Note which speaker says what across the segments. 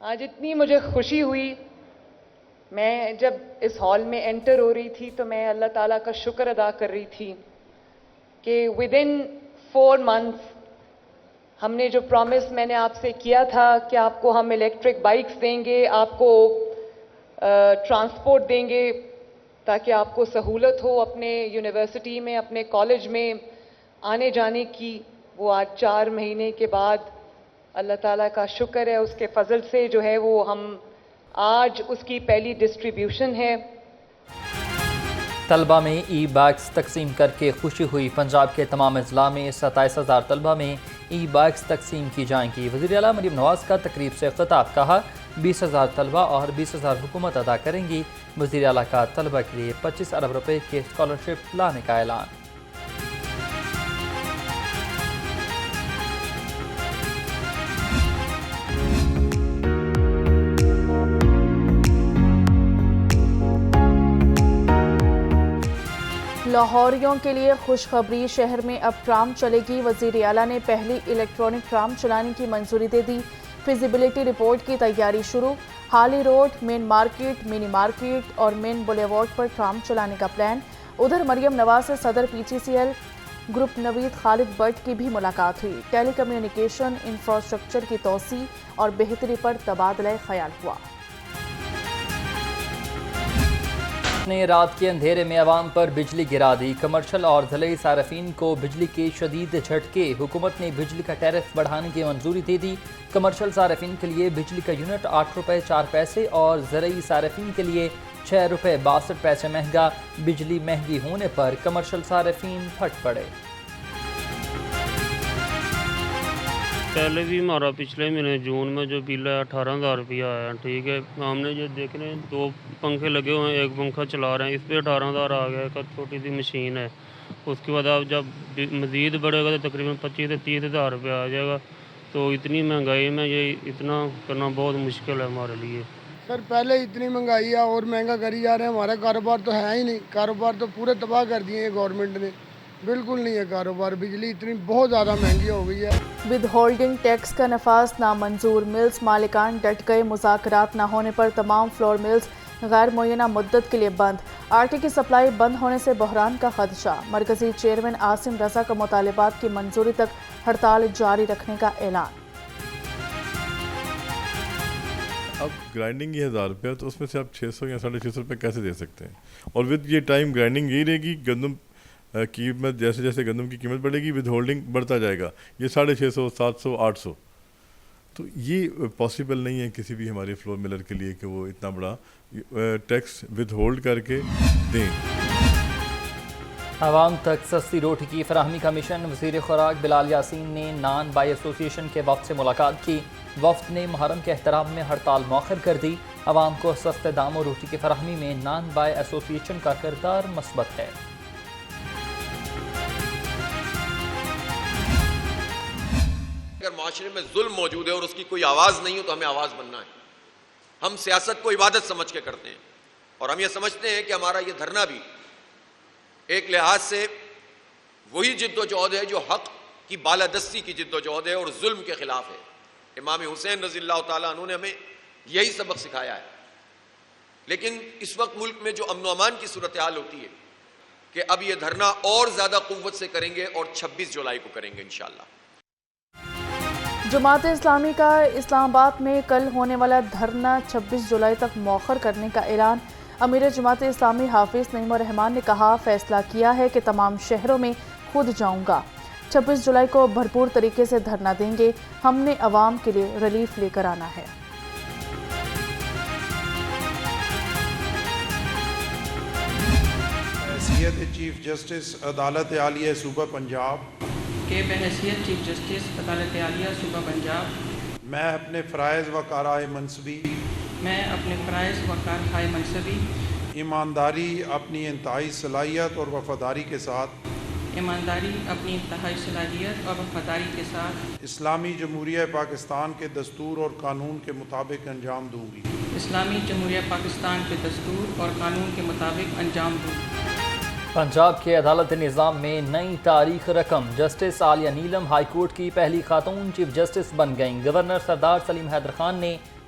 Speaker 1: آج اتنی مجھے خوشی ہوئی، میں جب اس ہال میں انٹر ہو رہی تھی تو میں اللہ تعالیٰ کا شکر ادا کر رہی تھی کہ ودن 4 months ہم نے جو پرومس میں نے آپ سے کیا تھا کہ آپ کو ہم الیکٹرک بائکس دیں گے، آپ کو ٹرانسپورٹ دیں گے تاکہ آپ کو سہولت ہو اپنے یونیورسٹی میں، اپنے کالج میں آنے جانے کی، وہ آج 4 مہینے کے بعد اللہ تعالیٰ کا شکر ہے، اس کے فضل سے جو ہے وہ ہم آج اس کی پہلی ڈسٹریبیوشن ہے۔
Speaker 2: طلبہ میں ای بائکس تقسیم کر کے خوشی ہوئی۔ پنجاب کے تمام اضلاع میں 27,000 طلبہ میں ای بائکس تقسیم کی جائیں گی۔ وزیر اعلیٰ مریم نواز کا تقریب سے خطاب، کہا 20,000 طلبہ اور 20,000 حکومت ادا کریں گی۔ وزیر اعلیٰ کا طلبہ کے لیے 25 ارب روپے کے اسکالرشپ لانے کا اعلان۔
Speaker 3: لاہوریوں کے لیے خوشخبری، شہر میں اب ٹرام چلے گی۔ وزیر اعلیٰ نے پہلی الیکٹرانک ٹرام چلانے کی منظوری دے دی۔ فیزیبلٹی رپورٹ کی تیاری شروع۔ Hali road, main market, mini market اور مین بولیوارڈ پر ٹرام چلانے کا پلان۔ ادھر مریم نواز سے صدر P T C L group Naveed Khalid Butt کی بھی ملاقات ہوئی۔ ٹیلی کمیونیکیشن انفراسٹرکچر کی توسیع اور بہتری پر تبادلہ خیال ہوا۔
Speaker 2: نے رات کے اندھیرے میں عوام پر بجلی گرا دی۔ کمرشل اور ضلعی صارفین کو بجلی کے شدید جھٹکے۔ حکومت نے بجلی کا ٹیرف بڑھانے کی منظوری دے دی۔ کمرشل صارفین کے لیے بجلی کا یونٹ 8 روپے 4 پیسے اور زرعی صارفین کے لیے 6 روپے 62 پیسے مہنگا۔ بجلی مہنگی ہونے پر کمرشل صارفین پھٹ پڑے۔
Speaker 4: پہلے بھی ہمارا پچھلے مہینے جون میں جو بل ہے 18,000 روپیہ آیا، ٹھیک ہے۔ ہم نے جو دیکھ رہے ہیں 2 پنکھے لگے ہوئے ہیں، 1 پنکھا چلا رہے ہیں، اس پہ 18,000 آ گیا۔ ایک چھوٹی سی مشین ہے، اس کے بعد اب جب مزید بڑھے گا تو تقریباً 25 سے 30,000 روپیہ آ جائے گا۔ تو اتنی مہنگائی میں یہ اتنا کرنا بہت مشکل ہے ہمارے لیے۔
Speaker 5: سر پہلے اتنی مہنگائی ہے اور مہنگا کری جا رہے ہیں، ہمارا کاروبار تو ہے ہی نہیں، کاروبار تو پورے تباہ کر دیے ہیں گورنمنٹ نے، بالکل نہیں ہے کاروبار۔ بجلی اتنی بہت زیادہ مہنگی ہو گئی ہے۔
Speaker 3: ود ہولڈنگ ٹیکس کا نفاذ نامنظور، ملز مالکان ڈٹ گئے۔ مذاکرات نہ ہونے پر تمام فلور ملز غیر معینہ مدت کے لیے بند۔ آٹے کی سپلائی بند ہونے سے بحران کا خدشہ۔ مرکزی چیئرمین عاصم رضا کا مطالبات کی منظوری تک ہڑتال جاری رکھنے کا اعلان۔
Speaker 6: اب گرائنڈنگ ہی 1,000 روپیہ، تو اس میں سے آپ 600 یا 650 روپے کیسے دے سکتے ہیں؟ اور ود یہ ٹائم گرائنڈنگ یہی رہے گی، گندم قیمت جیسے جیسے گندم کی قیمت بڑھے گی ود ہولڈنگ بڑھتا جائے گا، یہ 650 700 800۔ تو یہ پاسبل نہیں ہے کسی بھی ہمارے فلور ملر کے لیے کہ وہ اتنا بڑا ٹیکس ود ہولڈ کر کے دیں۔
Speaker 2: عوام تک سستی روٹی کی فراہمی کا مشن۔ وزیر خوراک بلال یاسین نے نان بائی ایسوسی ایشن کے وفد سے ملاقات کی۔ وفد نے محرم کے احترام میں ہڑتال مؤخر کر دی۔ عوام کو سستے داموں روٹی کی فراہمی میں نان بائی ایسوسی ایشن کا کردار مثبت ہے۔
Speaker 7: اگر معاشرے میں ظلم موجود ہے اور اس کی کوئی آواز نہیں ہو تو ہمیں آواز بننا ہے۔ ہم سیاست کو عبادت سمجھ کے کرتے ہیں، اور ہم یہ سمجھتے ہیں کہ ہمارا یہ دھرنا بھی ایک لحاظ سے وہی جد و جہد ہے جو حق کی بالادستی کی جد و جہد ہے اور ظلم کے خلاف ہے۔ امام حسین رضی اللہ تعالیٰ عنہ نے ہمیں یہی سبق سکھایا ہے۔ لیکن اس وقت ملک میں جو امن و امان کی صورتحال ہوتی ہے کہ اب یہ دھرنا اور زیادہ قوت سے کریں گے اور 26 جولائی کو کریں گے انشاءاللہ۔
Speaker 3: جماعت اسلامی کا اسلام آباد میں کل ہونے والا دھرنا 26 جولائی تک مؤخر کرنے کا اعلان۔ امیر جماعت اسلامی حافظ نعیم الرحمان نے کہا، فیصلہ کیا ہے کہ تمام شہروں میں خود جاؤں گا۔ 26 جولائی کو بھرپور طریقے سے دھرنا دیں گے۔ ہم نے عوام کے لیے ریلیف لے کر آنا ہے۔
Speaker 8: بحیثیت چیف جسٹس عدالت عالیہ صوبہ پنجاب
Speaker 9: کہ بحیثیت چیف جسٹس عدالت عالیہ صوبہ پنجاب
Speaker 8: میں اپنے فرائض و کارہائے منصبی ایمانداری، اپنی انتہائی صلاحیت اور وفاداری کے ساتھ اسلامی جمہوریہ پاکستان کے دستور اور قانون کے مطابق انجام دوں گی۔
Speaker 9: اسلامی جمہوریہ پاکستان کے دستور اور قانون کے مطابق انجام دوں گی۔
Speaker 2: پنجاب کے عدالت نظام میں نئی تاریخ رقم۔ جسٹس عالیہ نیلم ہائی کورٹ کی پہلی خاتون چیف جسٹس بن گئیں۔ گورنر سردار سلیم حیدر خان نے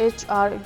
Speaker 3: HR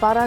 Speaker 3: 12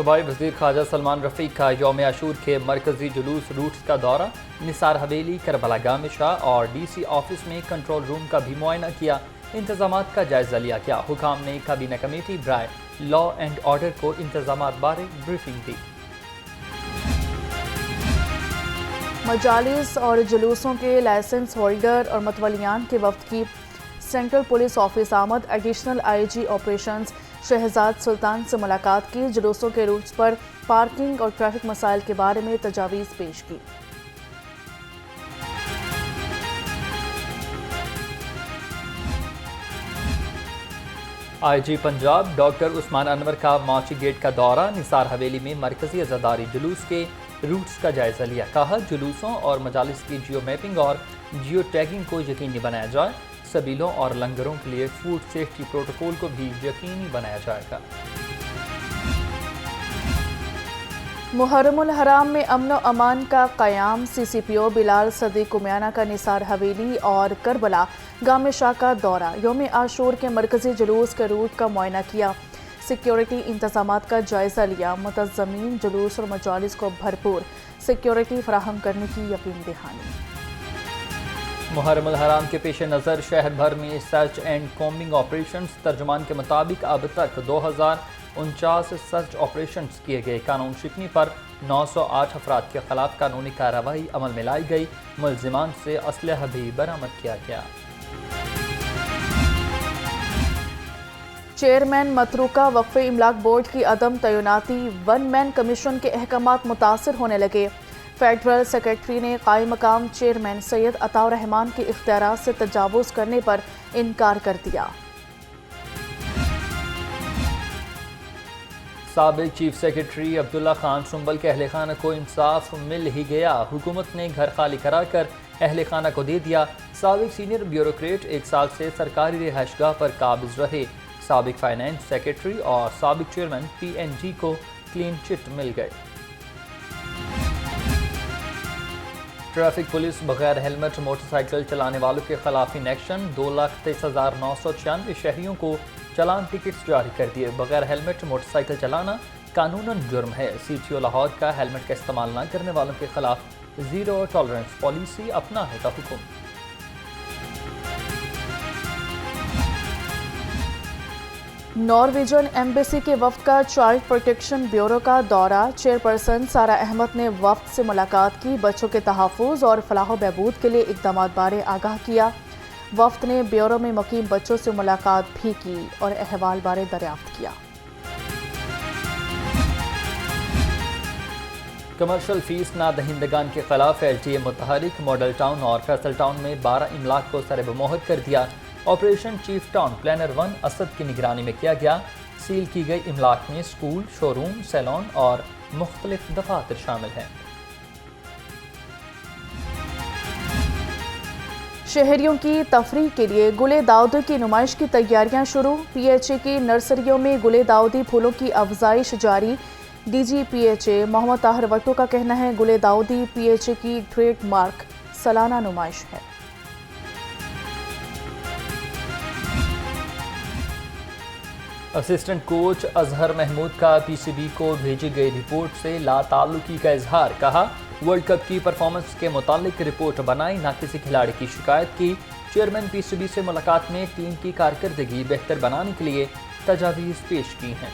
Speaker 2: صوبائی وزیر خارجہ سلمان رفیق کا یوم عاشور کے مرکزی جلوس روٹس کا دورہ، نثار حویلی، کربلا گاہ میں شاہ اور ڈی سی آفس میں کنٹرول روم کا بھی معائنہ کیا، انتظامات کا جائزہ لیا گیا۔ حکام نے کابینہ کمیٹی برائے لا اینڈ آرڈر کو انتظامات بارے بریفنگ دی۔
Speaker 3: مجالس اور جلوسوں کے لائسنس ہولڈر اور متولیان کے وفد کی سینٹرل پولیس آفس آمد۔ Additional I G operations Shahzad Sultan سے ملاقات کی، جلوسوں کے روٹس پر پارکنگ اور ٹریفک مسائل کے بارے میں تجاویز پیش کی۔
Speaker 2: آئی جی پنجاب ڈاکٹر عثمان انور کا ماچی گیٹ کا دورہ، نثار حویلی میں مرکزی عزاداری جلوس کے روٹس کا جائزہ لیا، کہا جلوسوں اور مجالس کی جیو میپنگ اور جیو ٹیگنگ کو یقینی بنایا جائے، سبیلوں اور لنگروں کے لیے فوڈ سیفٹی پروٹوکول کو بھی یقینی بنایا جائے گا۔
Speaker 3: محرم الحرام میں امن و امان کا قیام، سی سی پی او بلال صدیق کمیانہ کا نثار حویلی اور کربلا گام شاہ کا دورہ، یوم عاشور کے مرکزی جلوس کے روٹ کا معائنہ کیا، سیکیورٹی انتظامات کا جائزہ لیا، منتظمین جلوس اور مجالس کو بھرپور سیکیورٹی فراہم کرنے کی یقین دہانی۔
Speaker 2: محرم الحرام کے پیش نظر شہر بھر میں سرچ اینڈ کومبنگ آپریشنز، ترجمان کے مطابق اب تک 2049 سرچ آپریشنز کیے گئے، قانون شکنی پر 908 افراد کے خلاف قانونی کارروائی عمل میں لائی گئی، ملزمان سے اسلحہ بھی برآمد کیا گیا۔
Speaker 3: چیئرمین متروکہ وقف املاک بورڈ کی عدم تعیناتی، ون مین کمیشن کے احکامات متاثر ہونے لگے، فیڈرل سیکرٹری نے قائم مقام چیئرمین سید عطا الرحمان کے اختیارات سے تجاوز کرنے پر انکار کر دیا۔
Speaker 2: سابق چیف سیکرٹری عبداللہ خان سنبل کے اہل خانہ کو انصاف مل ہی گیا، حکومت نے گھر خالی کرا کر اہل خانہ کو دے دیا، سابق سینئر بیوروکریٹ 1 سال سے سرکاری رہائش گاہ پر قابض رہے، سابق فائنانس سیکرٹری اور سابق چیئرمین پی این جی کو کلین چٹ مل گئے۔ ٹریفک پولیس بغیر ہیلمٹ موٹر سائیکل چلانے والوں کے خلاف ان ایکشن، 2,23,996 شہریوں کو چلان ٹکٹس جاری کر دیے، بغیر ہیلمٹ موٹر سائیکل چلانا قانوناً جرم ہے، سی ٹی او لاہور کا ہیلمٹ کا استعمال نہ کرنے والوں کے خلاف زیرو ٹالرنس پالیسی اپنانے کا حکم۔
Speaker 3: نارویجن ایمبیسی کے وفد کا چائلڈ پروٹیکشن بیورو کا دورہ، چیئرپرسن سارہ احمد نے وفد سے ملاقات کی، بچوں کے تحفظ اور فلاح و بہبود کے لیے اقدامات بارے آگاہ کیا، وفد نے بیورو میں مقیم بچوں سے ملاقات بھی کی اور احوال بارے دریافت کیا۔
Speaker 2: کمرشل فیس نہ دہندگان کے خلاف ایل ٹی اے متحرک، ماڈل ٹاؤن اور فیصل ٹاؤن میں 12 املاک کو سرب مہر کر دیا، operation chief town planner 1 Asad کی نگرانی میں کیا گیا، سیل کی گئی املاک میں سکول، شو روم، سیلون اور مختلف دفاتر شامل ہیں۔
Speaker 3: شہریوں کی تفریح کے لیے گلے داودی کی نمائش کی تیاریاں شروع، پی ایچ اے کی نرسریوں میں گلے داودی پھولوں کی افزائش جاری، D G P H A Muhammad Tahir Wattoo کا کہنا ہے گلے داودی پی ایچ اے کی ٹریڈ مارک سالانہ نمائش ہے۔
Speaker 2: اسسٹنٹ کوچ اظہر محمود کا پی سی بی کو بھیجی گئی رپورٹ سے لا تعلقی کا اظہار، کہا ورلڈ کپ کی پرفارمنس کے متعلق رپورٹ بنائی، نہ کسی کھلاڑی کی شکایت کی، چیئرمین پی سی بی سے ملاقات میں ٹیم کی کارکردگی بہتر بنانے کے لیے تجاویز پیش کی ہیں۔